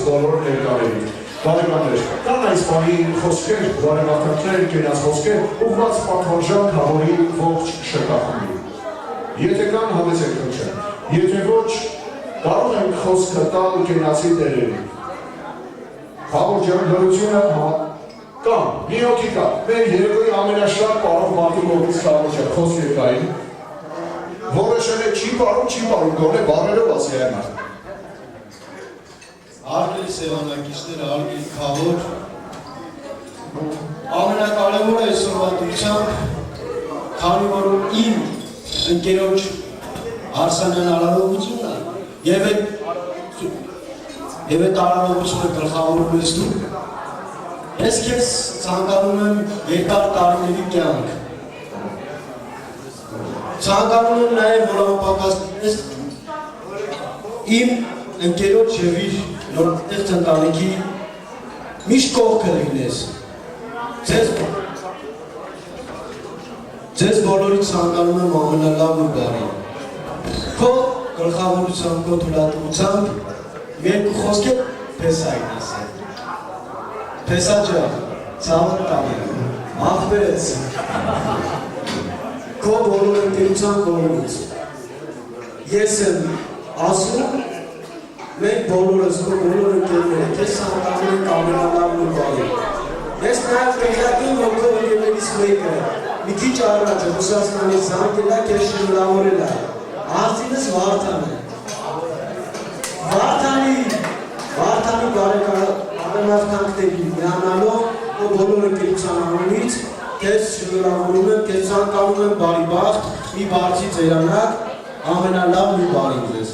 բոլոր ներկաներին։ Բարեկամներ, կան այս բանի խոսքեր, բարեկամներ, կենաց խոսքեր, ուղղված պատվարժան Քավորի ողջ շրջակայքին։ Եթե կան, համեցեք խնդրեմ։ Եթե ոչ, կարող ենք խոսքը տալ կենացի տերերին։ Քավոր ջան, լրությունը կան, մի հոգի կա։ Մեր երեկոյի ամենաշատ պարով մարդու կողմից Քավոր ջան, խոսքեր կային։ Որոշել է չի պարում, գոնե բարերով ասի այն մարդ։ Արգելի սևանակիչներ, արգելի Քավոր, ամենակարևորը այսօրվա դրությամբ, քանի որ իմ ընկերոջ Արսանյան արարողությունն է, եւ այդ արարողությունը գլխավորում ես դու, ես քեզ ցանկանում եմ երկար տարիների կյանք, ցանկանում եմ նաեւ որ անպակաս իմ ընկերոջ եւ իր նորտեղծ ընտանիքի միշտ կողքը լինես, ձեզ բոլորից ցանկանում եմ ամենալավն ու բարին, քո գլխավորությամբ, քո թույլատվությամբ երկու խոսքեր Փեսային ասել, Փեսա ջան, ցավը տանի, ախպերս, քո բոլոր ընկերության կողմից, ես եմ ասում, մենք բոլորս, քո բոլոր ընկերները, քեզ ցանկանում ենք ամենալավն ու բարին, ես նաև կհայտնեմ, որ քո ընկերներից մեկը մի քիչ առաջ Ռուսաստանից զանգել է, քեզ շնորհավորել է, Արցինս Վարդան է, Վարդանի բարեկամներին միանալով, քո բոլոր ընկերության անունից, քեզ շնորհավորում եմ, քեզ ցանկանում եմ բարի բախտ, մի բարձի ծերանակ, ամենալավն ու բարին ձեզ։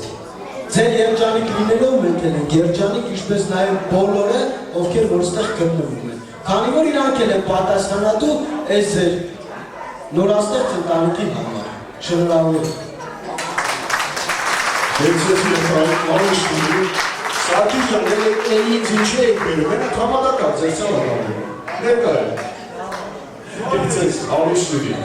Ձեր երջանիկ լինելով մենք ենք երջանիկ, ինչպես նաև բոլորը, ովքեր որ ստեղ գտնվում են։ Քանի որ իրանք էլ են պատասխանատու այս ձեր նորաստեղծ ընտանիքի համար։ Շնորհավոր։ Սարքիս ջան, ինձ ինչի եք բերում, մենակ համադակար ձեր ցավը ներկա է։ Ձեզ ավիշ լուգի։